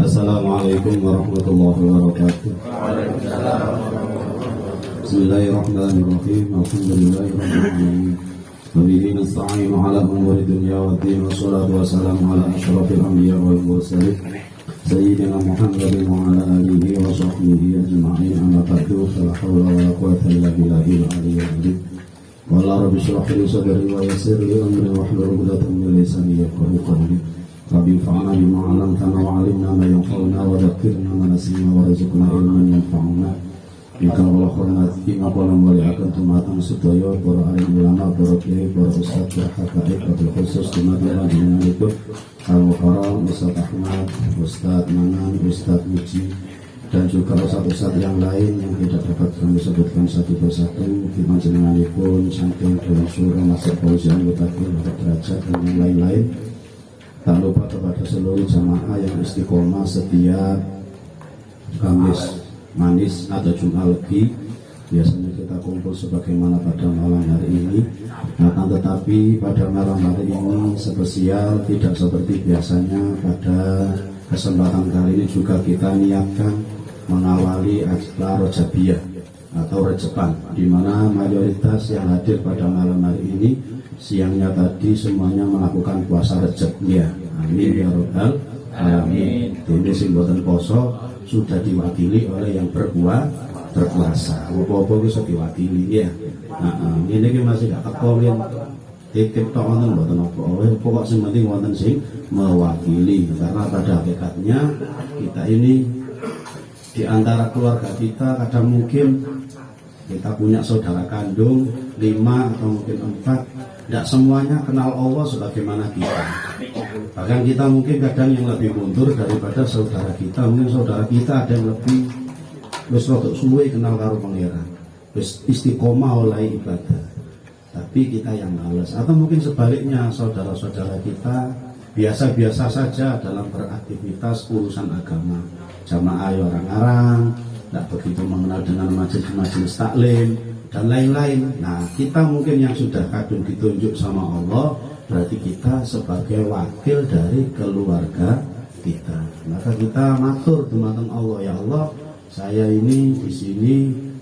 Assalamualaikum warahmatullahi wabarakatuh. Bismillahirrahmanirrahim. Alhamdulillahirrahmanirrahim. Wabihi nasta'inu ala umuri dunya wa din. Wassalatu wassalamu ala asyrafil anbiya wal mursalin Sayyidina Muhammadin wa ala alihi wa sahbihi ajma'in. Amma ba'du, fala hawla wa la quwwata illa billahil aliyyil azim. Qala rabbi shrah li sadri wa yassir li amri wahlul 'uqdatam min lisani yafqahu qawli. Rabbi fa'na bima 'allamtana wa 'allimna ma yanfa'una wa dhakkirna ma nasina wa rizqna ilman yanfa'una. Jika Allah hormati makolam waliakan tumatan sedaya para alim ulama, para kiai, para ustaz, para habaib, wabil khusus teman-teman dengan itu Al-Muharram, Ustaz Ahmad, Ustaz Manan, Ustaz Muji, dan juga ustaz-ustaz yang lain yang tidak dapat kami sebutkan satu persatu. Firman jenenganipun saking dalam surah Masjid Fauzi anggota derajat dan yang lain-lain. Tak lupa kepada seluruh jamaah yang istiqomah setiap Kamis Manis atau Jumat Legi, biasanya kita kumpul sebagaimana pada malam hari ini. Akan tetapi pada malam hari ini spesial, tidak seperti biasanya. Pada kesempatan kali ini juga kita niatkan mengawali acara Rajabiyah atau Rejepan, di mana mayoritas yang hadir pada malam hari ini siangnya tadi semuanya melakukan puasa Rejab. Ya, amin ya robbal alamin. Ini sing boten poso sudah diwakili oleh yang berpuasa. Apa-apa bisa diwakili ya. Ini ki masih gak teko yen titip tok wonten mboten apa-apa. Pokok sing penting wonten sing mewakili, karena pada hakikatnya kita ini di antara keluarga kita kadang mungkin kita punya saudara kandung 5 atau mungkin 4. Tidak semuanya kenal Allah sebagaimana kita. Bahkan kita mungkin kadang yang lebih mundur daripada saudara kita. Mungkin saudara kita ada yang lebih wis rodok suwe kenal karo pangeran, wis istiqomah oleh ibadah. Tapi kita yang malas. Atau mungkin sebaliknya, saudara-saudara kita biasa-biasa saja dalam beraktivitas urusan agama. Jamaah orang-orang, tidak begitu mengenal dengan majelis-majelis taklim dan lain-lain. Nah, kita mungkin yang sudah kadung ditunjuk sama Allah, berarti kita sebagai wakil dari keluarga kita. Maka kita matur dumateng Allah, ya Allah, saya ini di sini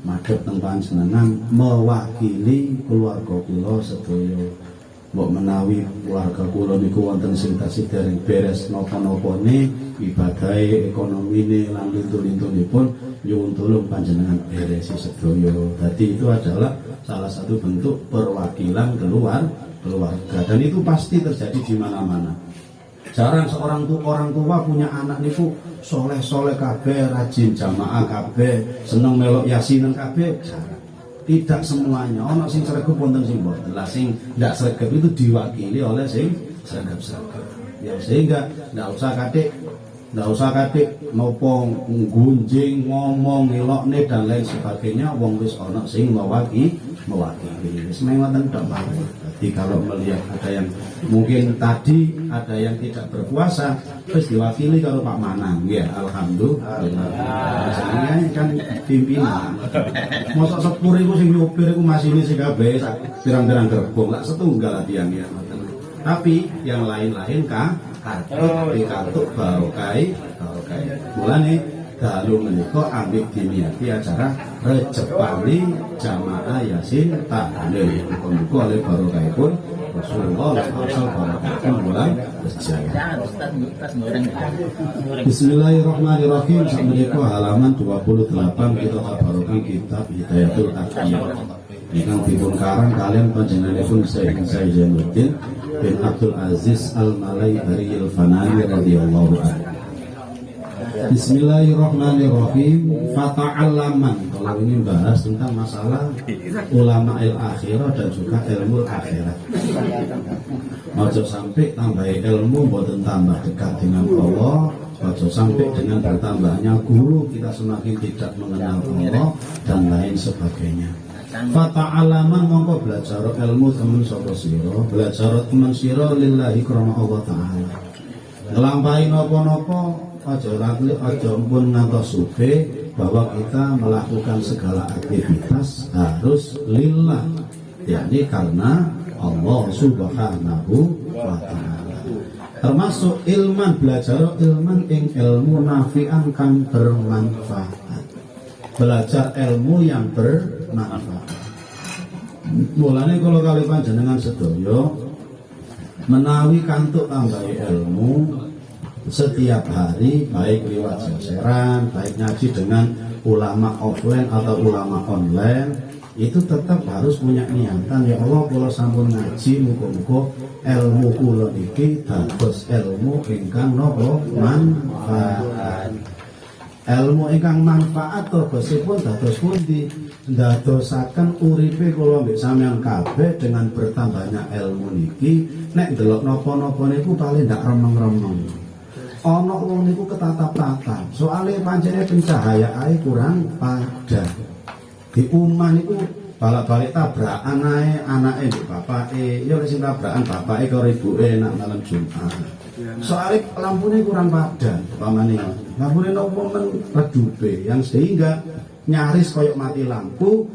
madhep teng panjenengan mewakili keluarga kula sedaya. Mbok menawi keluarga kula niku wonten sing tasih dereng beres napa-napane, ibadahe, ekonomine lan lintu-lintunipun nyuwun tulung panjenengan beresi sedaya. Jadi itu adalah salah satu bentuk perwakilan keluarga, dan itu pasti terjadi di mana-mana. Jarang seorang orang tua punya anak niku soleh-soleh kabeh, rajin jamaah kabeh, seneng melok yasinan kabeh. Jarang. Tidak semuanya. Ono sing sregep wonten sing mboten. Lah sing ndak sregep itu diwakili oleh sing sregep-sregep. Ya sehingga ndak usah katik nopo gunjing ngomong ngelokne dan lain sebagainya. Wong wis ono sing mewakili. Wis ngoten tok Pak. Jadi kalau melihat ada yang mungkin tadi ada yang tidak berpuasa, terus diwakili kalau Pak Manang, ya alhamdulillah. Misalnya kan pimpinan. Mosok sepur iku sing nyopir iku masih ini sing kabeh pirang-pirang gerbong, lak setunggal tiang ya. Tapi yang lain-lain kartu barokai. Mulane dalu menika ambek diniati acara Rejepali jamaah Yasin tahlil. Muga-muga oleh barokahipun Rasulullah sallallahu alaihi bulan Rejab. Bismillahirrahmanirrahim. Samenika halaman 28 kita kabarokan kitab Hidayatul Atqiyah. Ingkang dipun karang kalian panjenenganipun Syekh Zainuddin bin Abdul Aziz Al-Malaybari Al-Fanani radhiyallahu anhu. Bismillahirrahmanirrahim. Fata'allaman. Kalau ini bahas tentang masalah ulama al-akhirah dan juga ilmu akhirat. Ojo sampai tambah ilmu boten tambah dekat dengan Allah. Ojo sampai dengan bertambahnya guru kita semakin tidak mengenal Allah dan lain sebagainya. Fata'allaman mongko belajar ilmu temen sapa sira, belajar temen sira lillahi krana Allah taala. Nglampahi napa-napa aja pun ngantos suwe bahwa kita melakukan segala aktivitas harus lillah, yakni karena Allah subhanahu wa ta'ala. termasuk ilman, belajar ilman ing ilmu nafi'an kang bermanfaat. Belajar ilmu yang bermanfaat. Mulane kalau kali panjenengan sedaya menawi kantuk tambahi ilmu setiap hari, baik lewat jajaran, baik ngaji dengan ulama offline atau ulama online, itu tetap harus punya niatan, ya Allah kula sampun ngaji muga-muga ilmu kula niki dados ilmu ingkang napa manfaat. Ilmu ingkang manfaat tegesipun dados pundi? Ndadosaken uripe kula mbek sampeyan kabeh dengan bertambahnya ilmu niki, nek ndelok napa-napa niku paling ndak remeng-remeng. Ana wong niku ketatap-tatap, soalnya pancene pencahayaan kurang padha. Di umah niku balik-balik tabrakan ae anake mbek bapake, ya wis tabrakan bapake karo ibuke nak malam Jumat. Soalnya lampune kurang padhan, pamane. Lampune nopo men redupe yang sehingga nyaris koyok mati lampu,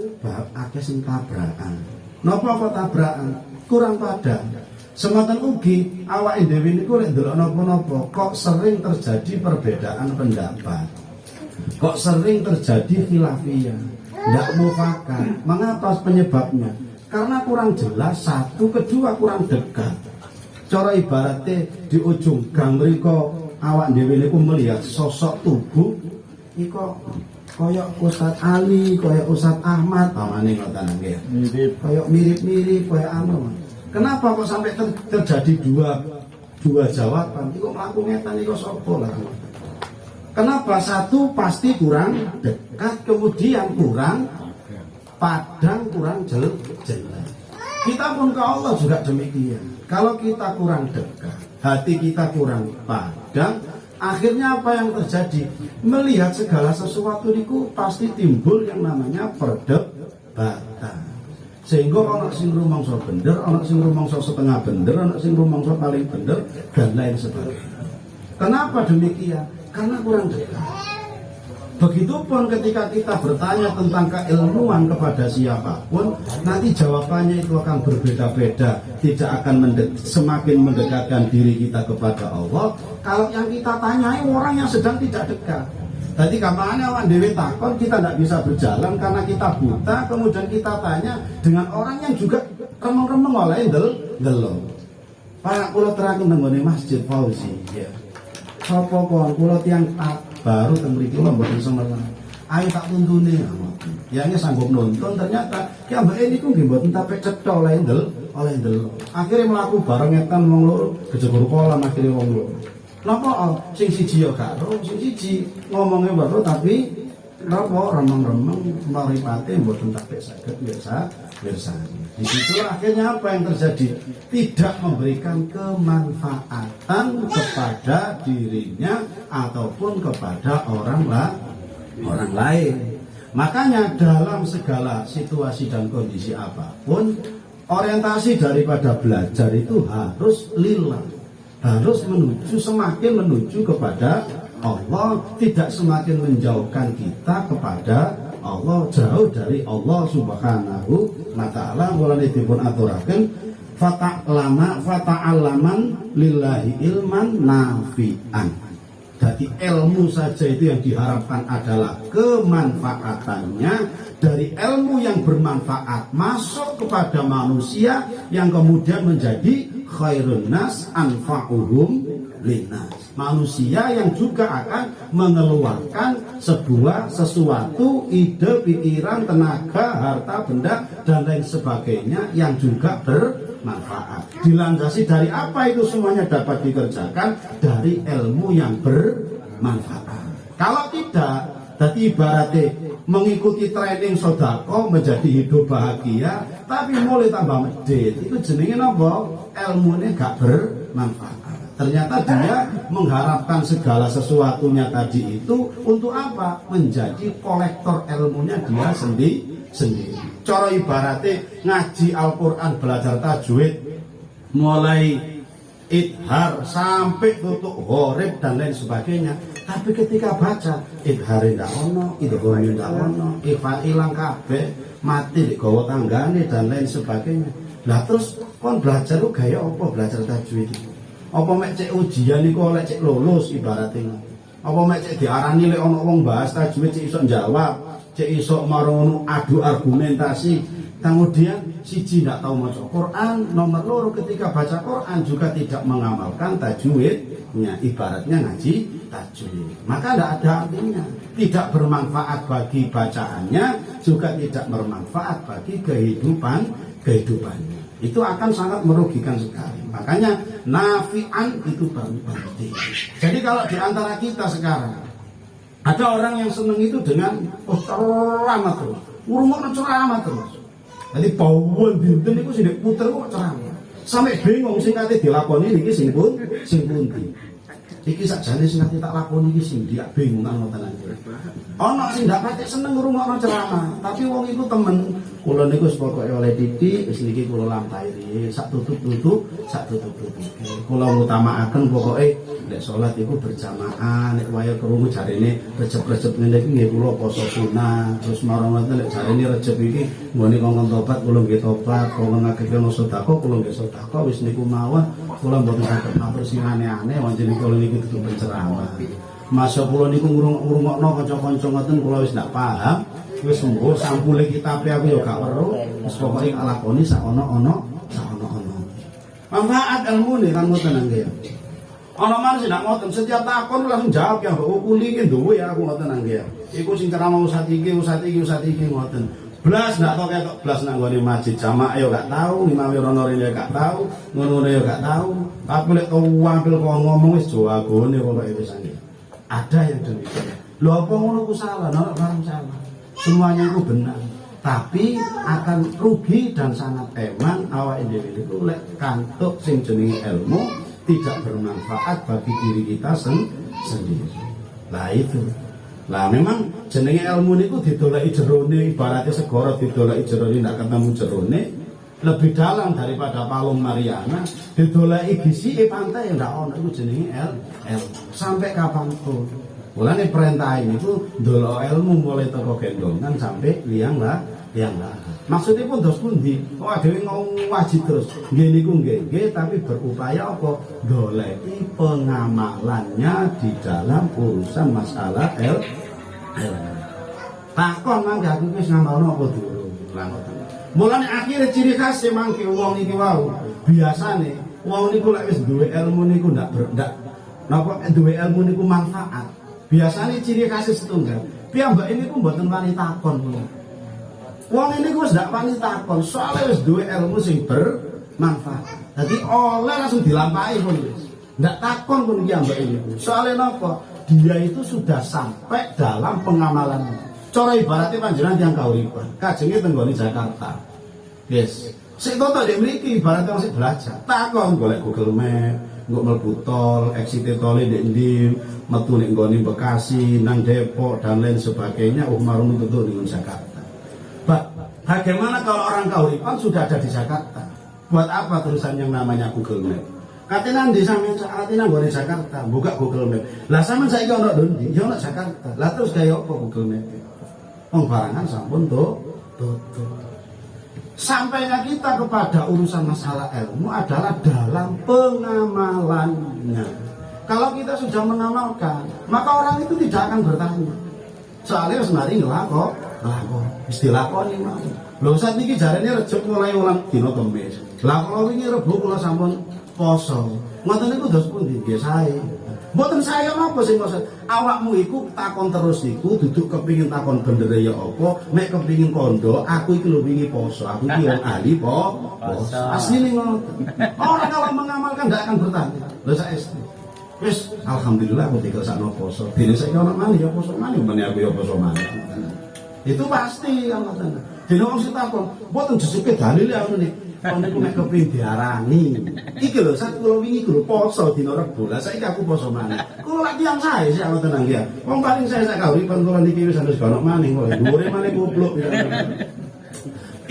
akeh sing tabrakan. Napa kok tabrakan? Kurang padhan. Semanten ugi awake dhewe niku nek ndelok napa-napa kok sering terjadi perbedaan pendapat. Kok sering terjadi khilafiyah. Tidak mufakat. Mengapa penyebabnya? Karena kurang jelas, satu, kedua kurang dekat. Cara ibaratnya di ujung gang mriko awak dhewe niku melihat sosok tubuh iko koyok Ustaz Ali, koyok Ustaz Ahmad, pamane ngoten nggih. Koyok mirip-mirip koyok anu. Kenapa kok sampai terjadi dua jawaban? Iku mlaku ngeten iku sapa lah. Kenapa? Satu pasti kurang dekat, kemudian kurang padang, kurang jelas. Kita pun ke Allah juga demikian. Kalau kita kurang dekat, hati kita kurang padang, akhirnya apa yang terjadi? Melihat segala sesuatu itu pasti timbul yang namanya perdebatan. Sehingga orang sing rumangsa bener, orang sing rumangsa setengah bener, orang sing rumangsa paling bener, dan lain sebagainya. Kenapa demikian? Karena kurang dekat. Begitupun ketika kita bertanya tentang keilmuan kepada siapapun, nanti jawabannya itu akan berbeda-beda, tidak akan semakin mendekatkan diri kita kepada Allah. Kalau yang kita tanyai orang yang sedang tidak dekat. Jadi kamarnya orang dewi takon, kita tidak bisa berjalan karena kita buta, kemudian kita tanya dengan orang yang juga remeng-remeng oleh delok. Pak, kula terangkan nenggone Masjid Fauzi, ya. Sopo kon kula tiyang baru teng mriki kula mboten semerang. Ayo tak tuntune. Yane sanggup nonton, ternyata ki ambeke niku nggih mboten tapek cetha oleh delok. Akhire mlaku bareng ngetan wong loro, kejebur kolam akhire wong loro. Napa sing siji ya gak ro, sing siji ngomongnya baru tapi napa remeng-remeng mripate mboten tapek saged mirsani. Di situ akhirnya apa yang terjadi? Tidak memberikan kemanfaatan kepada dirinya ataupun kepada orang lain. Makanya dalam segala situasi dan kondisi apapun, orientasi daripada belajar itu harus lillah, harus semakin menuju kepada Allah, tidak semakin menjauhkan kita kepada Allah, jauh dari Allah Subhanahu wa ta'ala. Mulane dipun aturaken fata'allaman lillahi ilman nafi'an. Jadi ilmu saja itu yang diharapkan adalah kemanfaatannya. Dari ilmu yang bermanfaat masuk kepada manusia yang kemudian menjadi khairun nas anfa'uhum linnas. Manusia yang juga akan mengeluarkan sesuatu, ide, pikiran, tenaga, harta, benda, dan lain sebagainya yang juga bermanfaat. Dilandasi dari apa itu semuanya dapat dikerjakan? Dari ilmu yang bermanfaat. Kalau tidak, jadi ibaratnya mengikuti training sodako menjadi hidup bahagia, tapi mulai tambah medit, itu jenenge apa? Ilmunya gak bermanfaat. Ternyata dia mengharapkan segala sesuatunya tadi itu untuk apa? Menjadi kolektor ilmunya dia sendiri. Cara ibaratnya ngaji Al-Quran, belajar tajwid, mulai idhar sampai tutup horib dan lain sebagainya. Tapi ketika baca idhar ndak ono, idgham ndak ono, ifa ilang kabeh, mati di gawa tanggane dan lain sebagainya. Lah terus kon belajar lu gaya apa belajar tajwid? Apa mek cek ujian iku oleh cek lulus ibaratnya. Apa mek cek diarani lek ana wong bahas tajwid cek iso jawab, cek iso marono adu argumentasi. Kemudian siji tidak tahu maca Quran, nomor loro ketika baca Quran juga tidak mengamalkan tajwidnya, ibaratnya ngaji tajwid. Maka tidak ada artinya, tidak bermanfaat bagi bacaannya, juga tidak bermanfaat bagi kehidupannya. Itu akan sangat merugikan sekali. Makanya nafi'an itu penting. Jadi kalau di antara kita sekarang ada orang yang senang itu dengan ceramah terus, urungokno ceramah terus. Jadi bawon dinten niku sing puter kok ceramah. Sampai bingung sing kate dilakoni niki sing pundi. Iki sakjane sing kate tak lakoni iki sing dia bingung kan ngoten iki. Ana sing ndak patek seneng ngrungokno ceramah, tapi wong iku temen. Kula niku wis pokoke oleh titik wis niki kula lampahi sak tutup-tutup, sak tutup-tutup. Kula ngutamakaken pokoke nek salat iku berjamaah, nek waya krungu jarene recep-recep ngene iki nggih kula poso sunah. Terus marang ngoten nek jarene recep iki nggone kongkon tobat kula nggih tobat, kongkon ngakehno sedekah kula nggih sedekah wis niku mawon. Kula mboten saged matur sing aneh-aneh wonten kula niki tutup penceramah. Masa kula niku ngrungokno kanca-kanca ngoten kula wis ndak paham. Wis sembuh sampule kitabe aku yo gak weruh. Wis pokoke nglakoni sak ono-ono. Manfaat ilmu nih kan ngoten nggih. Ana maneh ndak ngoten setiap takon langsung jawab ya mbok kuli iki duwe ya aku ngoten nggih. Iku sing ceramah usat iki ngoten. Blas ndak tau ketok blas nang nggone masjid jamaah yo gak tau, Imam Rono rene gak tau, ngono yo gak tau. Tapi lek tampil kok ngomong wis jawabane pokoke wis nggih. Ada yang demikian. Lho apa ngono ku salah, nek barang salah. Semuanya itu benar, tapi akan rugi dan sangat eman awak individu itu lek kantuk sing jenenge ilmu tidak bermanfaat bagi diri kita sendiri. Lah itu. Lah memang jenenge ilmu niku didoleki jerone ibaratnya segara didoleki jerone ndak ketemu jerone lebih dalam daripada palung Mariana didoleki gisike pantai ndak ono iku jenenge ilmu. Sampai kapanpun. Mulane perintah ini itu ndelok ilmu mulai teko gendongan sampai liang lah. Maksudnya pun dos pundi? Oh dhewe wajib terus. Nggih niku nggih, tapi berupaya apa? Doleki pengamalannya di dalam urusan masalah ilmu. Takon mangke aku wis ngamalno apa durung. Lah ngoten. Mulane akhire ciri khas mangke wong iki wau. Biasane wong niku lek wis duwe ilmu niku ndak napa duwe ilmu niku manfaat. Biasanya ciri khas setunggal. Piyambak ini ku mboten wani takon. Wong ini ku wis ndak wani takon, soalnya wis duwe ilmu sing bermanfaat. Dadi oleh langsung dilampahi pun wis. Ndak takon pun iki ambek ini. Soalnya napa? Dia itu sudah sampai dalam pengamalannya. Cara ibaratnya panjenengan tiyang kauripan. Kajenge tenggone Jakarta. Yes. Sik toto dek mriki ibaratnya masih belajar. Takon golek Google Map, nggo mlebu tol, exit tole ndek ndi, metu nek nggone Bekasi, nang Depok dan lain sebagainya, marung tutuk di Jakarta. Bagaimana kalau orang kauripan sudah ada di Jakarta? Buat apa terusan yang namanya Google Map? Katanya nanti sampean katanya nggone Jakarta, buka Google Map. Lah sampean saiki ono ndi? Ya ono Jakarta. Lah terus kaya apa Google Map? Wong barangan sampun tutup. Sampainya kita kepada urusan masalah ilmu adalah dalam pengamalannya. Kalau kita sudah mengamalkan, maka orang itu tidak akan bertanya. Soalnya sebenarnya ngelakon, istilakoni mah. Lho saat ini jarene Recep mulai ulang dina Kamis. Lah kalau wingi Rebo kula sampun poso. Ngoten niku dos pundi nggih sae. Mboten saya apa sing maksud awakmu iku takon terus iku duduk kepingin takon bener ya apa nek kepingin kondo aku iki lho wingi poso aku iki wong ahli poso asline ngoten orang kalau mengamalkan ndak akan bertanya lho saesti wis alhamdulillah aku dikesakno poso dene saiki ono maneh ya poso maneh meneh aku ya poso maneh itu pasti kan ngoten dene wong sing takon mboten jesuke dalil ya ngono nek niku nek kepengin diarani iki lho sak kula wingi kulo poso dina Rebo lah saiki aku poso maneh kula lak tiyang sae sik ngoten nang ya wong paling saya sak kauripan kula niki wis harus ono maneh kok dhuwure maneh kupluk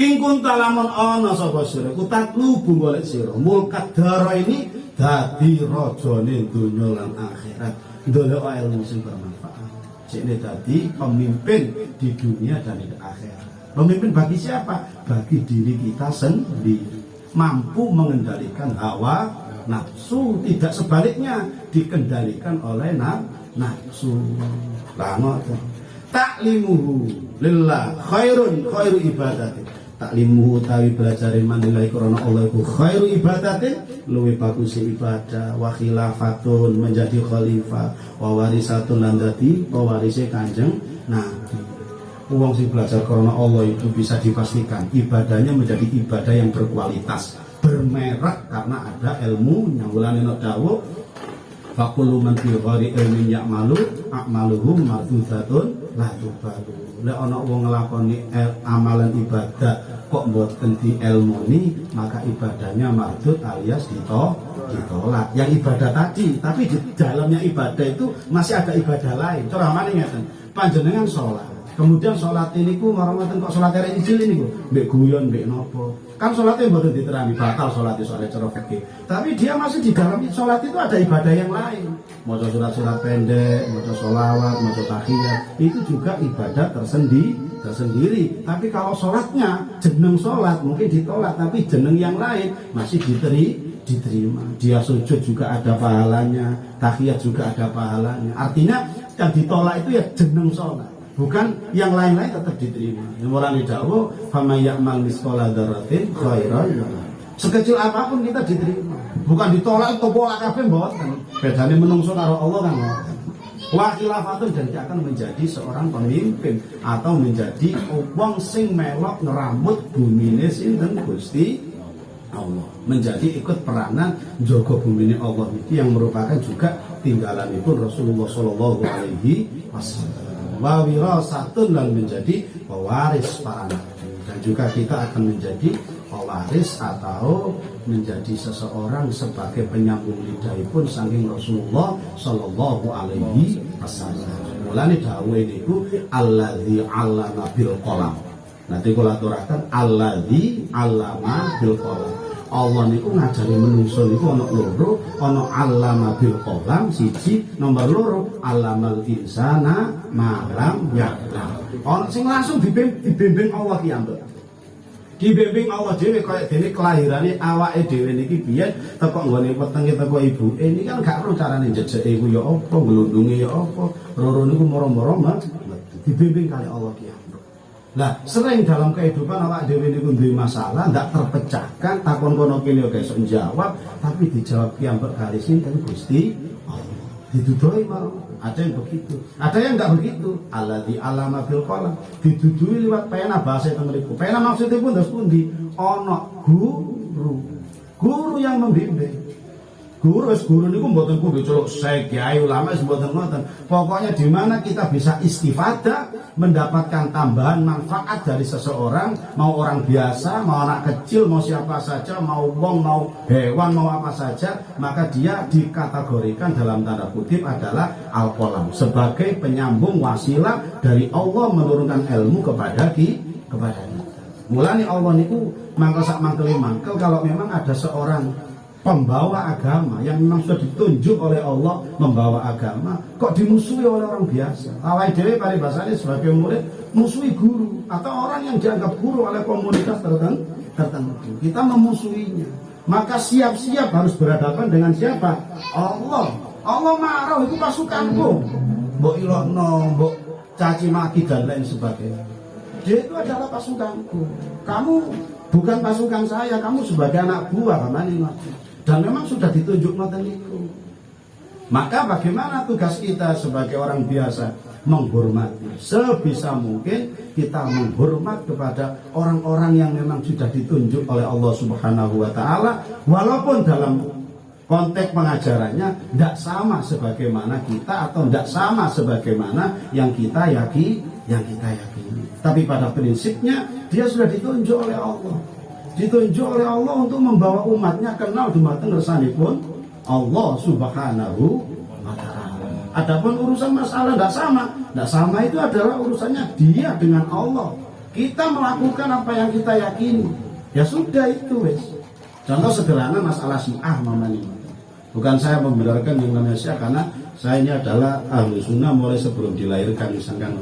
ing kunta lamun ana sapa sira ku tatlubu golek sira mulkat dara ini dadi rajane donya lan akhirat ndelok ilmu sing bermanfaat jekne dadi pemimpin di dunia dan di akhirat. Pemimpin bagi siapa? Bagi diri kita sendiri. Mampu mengendalikan hawa nafsu, tidak sebaliknya dikendalikan oleh nafsu. Lah ngoten. Taklimuhu lillah khairu ibadatin. Taklimuhu tawi belajarin mandilahi krana Allah iku khairu ibadatin, luwih bagus ibadah. Wa khilafatun, menjadi khalifah. Wa warisatun, lan dadi pewarise Kanjeng Nabi. Uang sing belajar karena Allah itu bisa dipastikan ibadahnya menjadi ibadah yang berkualitas, bermerek karena ada ilmu. Nyawulane nek dawuh faqulu man fil ghari ilmin ya'malu a'maluhum mardudatun la tubalu. Lek ana wong nglakoni amalan ibadah kok mboten di ilmuni, maka ibadahnya mardud alias ditolak. Yang ibadah tadi, tapi di dalamnya ibadah itu masih ada ibadah lain. Ceramane ngeten, panjenengan sholat, kemudian sholat ini ku ngorong-ngorong kok sholat erek ijil ini ku mbek guyon mbek nopo, kan sholatnya baru diterani batal sholatnya soalnya cara fikih, tapi dia masih di dalam sholat itu ada ibadah yang lain, maca surat-surat pendek, maca sholawat, maca tahiyat, itu juga ibadah tersendiri. Tapi kalau sholatnya jeneng sholat mungkin ditolak, tapi jeneng yang lain masih diterima. Dia sujud juga ada pahalanya, tahiyat juga ada pahalanya. Artinya yang ditolak itu ya jeneng sholat, bukan yang lain-lain tetap diterima. Yang dawuh faman ya'mal misqala dzarratin khairan yarah. Sekecil apapun kita diterima, bukan ditolak topolak kabeh mboten. Bedane menungso karo Allah kan ngoten. Wa khilafatun, dan dia akan menjadi seorang pemimpin atau menjadi wong sing melok ngerambut bumine sinten Gusti Allah, menjadi ikut peranan jaga bumine Allah itu yang merupakan juga tinggalan itu Rasulullah Shallallahu Alaihi Wasallam. Wa wirasatun, dan menjadi pewaris para nabi, dan juga kita akan menjadi pewaris atau menjadi seseorang sebagai penyambung lidahipun saking Rasulullah Shallallahu Alaihi Wasallam. Mulane dawuh niku alladzi 'allama bil qalam. Nanti kula aturaken alladzi 'allama bil qalam. Allah niku ngajari menungso niku ana loro, ana 'allama bil qalam siji, nomor loro 'allamal insana ma lam ya'lam. Ana sing langsung dibimbing Allah ki ambek. Dibimbing Allah dhewe kaya dene kelahirane awake dhewe niki biyen teko nggone wetenge teko ibuke niki kan gak ro carane jejeke ku ya apa, glundunge ya apa, loro niku moro-moro dibimbing kali Allah ki. Lah sering dalam kehidupan awake dhewe niku duwe masalah ndak terpecahkan, takon kono kene yo iso njawab, tapi dijawab ki ambek kali sinten Gusti Allah. Didudoi mau. Ada yang begitu, ada yang enggak begitu. Alladzi 'allama bil qalam, didudui liwat pena bahasa itu mriku. Pena maksudnya pun terus pundi? Ana guru yang membimbing. Guru niku mboten kudu celuk kiai ulama mboten ngoten. Pokoknya di mana kita bisa istifadah, mendapatkan tambahan manfaat dari seseorang, mau orang biasa, mau anak kecil, mau siapa saja, mau wong, mau hewan, mau apa saja, maka dia dikategorikan dalam tanda kutip adalah al-qalam, sebagai penyambung wasilah dari Allah menurunkan ilmu kepada kita. Mulane Allah niku mangkel sak mangkel kalau memang ada seorang pembawa agama yang memang sudah ditunjuk oleh Allah membawa agama, kok dimusuhi oleh orang biasa. Awake dhewe paribasane sebagai murid musuhi guru atau orang yang dianggap guru oleh komunitas tertentu. Kita memusuhinya. Maka siap-siap harus berhadapan dengan siapa? Allah. Allah marah, itu pasukanku. Mbok ilokno, mbok caci maki dan lain sebagainya. Dia itu adalah pasukanku. Kamu bukan pasukan saya, kamu sebagai anak buah kamane. Dan memang sudah ditunjuk ngoten niku. Maka bagaimana tugas kita sebagai orang biasa? Menghormati. Sebisa mungkin kita menghormat kepada orang-orang yang memang sudah ditunjuk oleh Allah Subhanahu wa taala, walaupun dalam konteks pengajarannya tidak sama sebagaimana kita atau tidak sama sebagaimana yang kita yakini. Tapi pada prinsipnya dia sudah ditunjuk oleh Allah. Ditunjuk oleh Allah untuk membawa umatnya kenal dumateng resanipun Allah Subhanahu wa taala. Adapun urusan masalah tidak sama itu adalah urusannya dia dengan Allah. Kita melakukan apa yang kita yakini. Ya sudah itu wes. Contoh sederhana masalah Syiah mamani. Bukan saya membenarkan yang namanya Syiah, karena saya ini adalah ahlu sunnah mulai sebelum dilahirkan misalkan.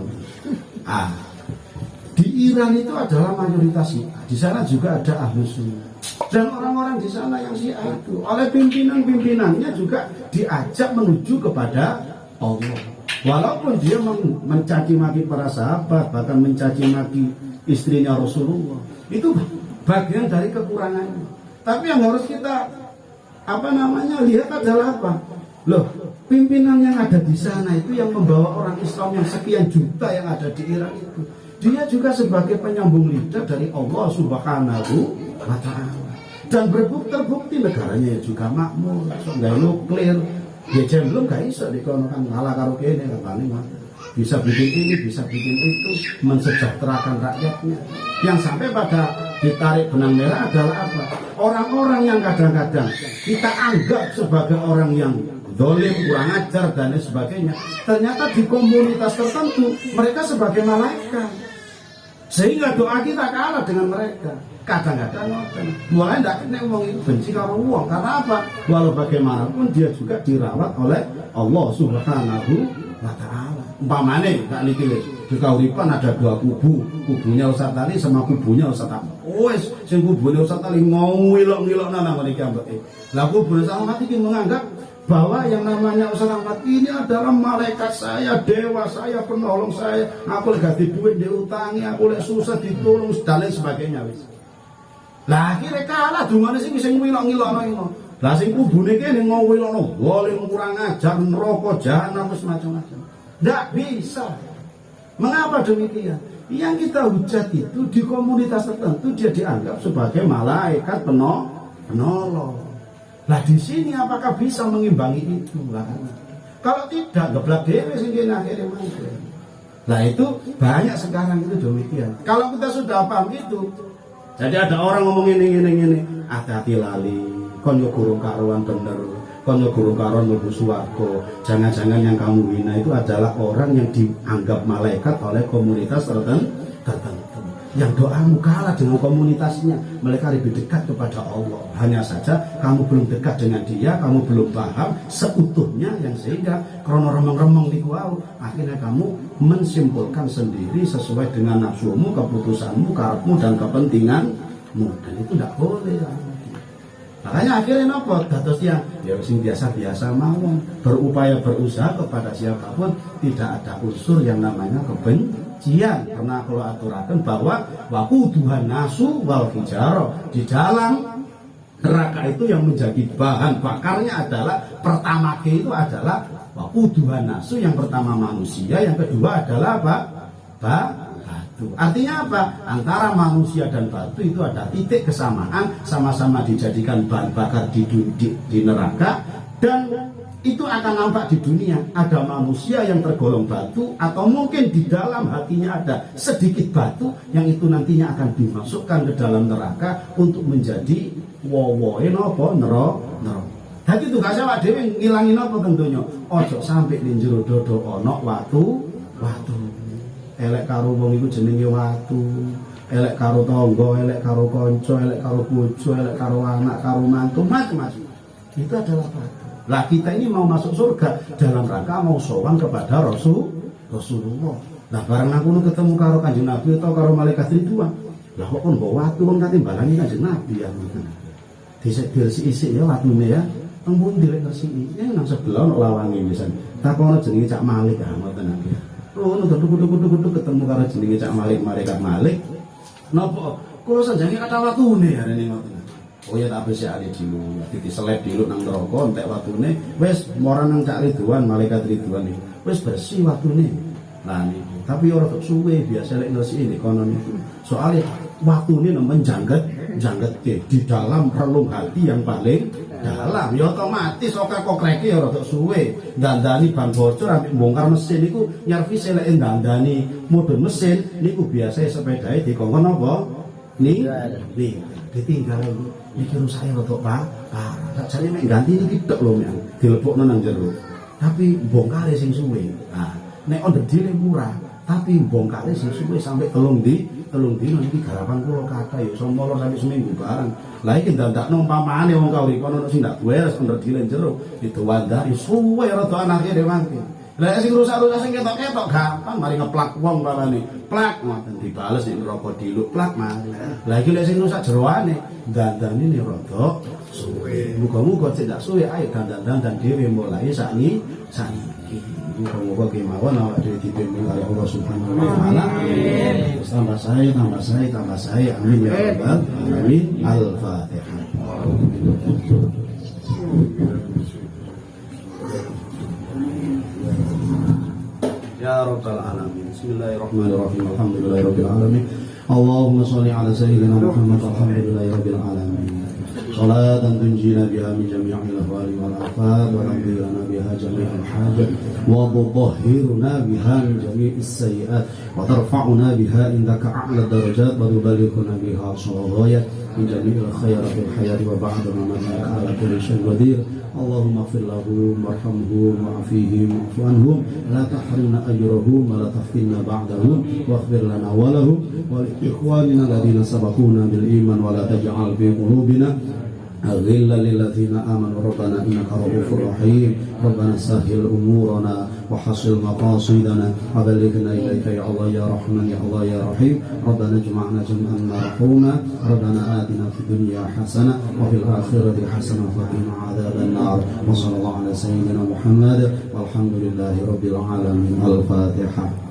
Di Iran itu adalah mayoritas Syiah. Di sana juga ada ahlu sunnah. Dan orang-orang di sana yang Syiah itu oleh pimpinan-pimpinannya juga diajak menuju kepada Allah. Walaupun dia mencaci maki para sahabat, bahkan mencaci maki istrinya Rasulullah, itu bagian dari kekurangannya. Tapi yang harus kita lihat adalah apa? Loh, pimpinan yang ada di sana itu yang membawa orang Islam yang sekian juta yang ada di Irak itu, dia juga sebagai penyambung lidah dari Allah Subhanahu wa Ta'ala. Dan terbukti negaranya juga makmur, nggak nuklir, dia belum gak iso dikonokan malah karo kene katane bisa bikin ini, bisa bikin itu, mensejahterakan rakyatnya. Yang sampai pada ditarik benang merah adalah apa? Orang-orang yang kadang-kadang kita anggap sebagai orang yang dolim, kurang ajar dan lain sebagainya, ternyata di komunitas tertentu mereka sebagai malaikat, sehingga doa kita kalah dengan mereka. Kadang-kadang mulai tidak kena ngomong itu benci karo wong, karena apa? Walau bagaimanapun dia juga dirawat oleh Allah Subhanahu wa Ta'ala. Umpamane tak niki di kauripan ada dua kubu, kubunya Ustaz Tali sama kubunya Ustaz Ahmad. Wes sing kubune Ustaz Tali ngilok-ngilok nang ngene iki ambek. Lah kubu Ustaz Ahmad iki menganggap bahwa yang namanya Ustaz Ahmad ini adalah malaikat saya, dewa saya, penolong saya. Aku lagi duit diutangi, aku lagi susah ditolong dan lain sebagainya wis. Lah akhirnya kalah dungane sing ngilok-ngilokno iku. Lah sing kubune kene ngilokno, golem kurang ajar, neraka jahanam wis macam-macam. Ndak bisa. Mengapa demikian? Yang kita hujat itu di komunitas tertentu dia dianggap sebagai malaikat penolong. Lah di sini apakah bisa mengimbangi itu? Lah, kalau tidak geblak dhewe sing kene akhire mangke. Lah itu banyak sekarang itu demikian. Kalau kita sudah paham itu, jadi ada orang ngomong ini, hati-hati lali, kon yo gurung karuan bener, kon yo gurung karuan mlebu swarga. Jangan-jangan yang kamu hina itu adalah orang yang dianggap malaikat oleh komunitas tertentu. Yang doamu kalah dengan komunitasnya, mereka lebih dekat kepada Allah. Hanya saja kamu belum dekat dengan dia, kamu belum paham seutuhnya, yang sehingga krono remeng-remeng di kuau, akhirnya kamu mensimpulkan sendiri sesuai dengan nafsumu, keputusanmu, karepmu dan kepentinganmu, dan itu tidak boleh. Makanya akhirnya nopo dados yang sing biasa-biasa mawon, berupaya berusaha kepada siapapun, tidak ada unsur yang namanya kebencian. Karena kalau aturakan bahwa waquduhan nasu wal hijarah, di dalam neraka itu yang menjadi bahan bakarnya adalah pertama itu adalah waquduhan nasu, yang pertama manusia, yang kedua adalah apa? Batu. Artinya apa? Antara manusia dan batu itu ada titik kesamaan, sama-sama dijadikan bahan bakar di neraka, dan itu akan nampak di dunia. Ada manusia yang tergolong batu, atau mungkin di dalam hatinya ada sedikit batu, yang itu nantinya akan dimasukkan ke dalam neraka untuk menjadi wowoe nopo nero. Jadi tugas awak dhewe ngilangin apa tentunya. Ojo sampai ning jero dodo ana watu. Elek karo wong iku jenenge watu. Elek karo tangga, elek karo kanca, elek karo bojo, elek karo anak, karo mantu, macam-macam. Itu adalah batu. Lah kita ini mau masuk surga dalam rangka mau sowan kepada Rasulullah. Lah barang aku ketemu karo Kanjeng Nabi atau karo malaikat Ridwan, lah kok kon bawa watu kon kate balangi Kanjeng Nabi ya ngoten. Disik-disik ya watune ya. Teng pundi lek resiki? Ya nang sebelah ono lawange wisan. Takono jenenge Cak Malik ah ngoten iki. Ono kudu ketemu karo jenenge Cak Malik, malaikat Malik. Napa? Kula sanjane kata watune arene ngoten. Oh ya tak bisa ali dulu, diseleb dulu nang neraka entek watune, wis mora nang Cak Ridwan, malaikat Ridwan iki. Wis bersih watune. Lah niku. Tapi ora kok suwe biasa lek ngresiki kono niku. Soale watune menjangget di dalam relung hati yang paling dalam. Ya otomatis okrek-okreke ora kok suwe. Dandani ban bocor ambek bongkar mesin niku nyervis lek dandani mudhun mesin niku biasa sepedae dikongkon apa? Nih ditinggal iki rusake rada parah. Sakjane mek ganti iki tok lho mek dilebokno nang jero. Tapi bongkare sing suwe. Nah, nek onderdile murah, tapi bongkare sing suwe sampai telung dino iki garapan kula kathah ya iso molor sampai seminggu barang. Lah iki ndandakno umpamane wong kauripan ono sing ndak beres onderdile jero, ditawandari suwe rada anake dhewe mangke. Lah sing rusak-rusak sing ketok-ketok gampang mari ngeplak wong barane. Plak ngoten dibales nek rokok diluk plak mari. Lah iki lek sing rusak jeroane dandane ni rada suwe. Muga-muga tidak suwe ayo dandan dhewe mulai saiki. Muga-muga kemawon awak dhewe dipimpin oleh Allah Subhanahu wa taala. Tambah saya. Amin ya rabbal alamin. Al-Fatihah. Ya Rabbal Alamin. Bismillahirrahmanirrahim. Alhamdulillahirabbil alamin. Allahumma shalli ala sayyidina Muhammad. Alhamdulillahirabbil alamin. Salatan tunjina biha min jami'il ahwali wal afat wa nabiyana biha jami'al hajat wa tutahhiruna biha min jami'is sayyi'at wa tarfa'una biha indaka a'la darajat wa tuballighuna biha ghayat min jami'il khairat fil hayati wa ba'da mamatika ala kulli syai'in qadir. Allahumma ighfir lahum warhamhum wa'afihim wa'fu anhum la tahrimna ajrahum wa la taftinna ba'dahum waghfir lana wa lahum wa li ikhwanina alladhina sabaquna bil iman wa la taj'al fi qulubina غلا للذين آمنوا ربنا إنك رؤوف رحيم ربنا سهل أمورنا وحصل مقاصدنا وبلغنا إليك يا الله يا رحمن يا الله يا رحيم ربنا اجمعنا جمعا مرحوما ربنا آتنا في الدنيا حسنة وفي الآخرة حسنة وقنا عذاب النار وصلى الله على سيدنا محمد والحمد لله رب العالمين. الفاتحة.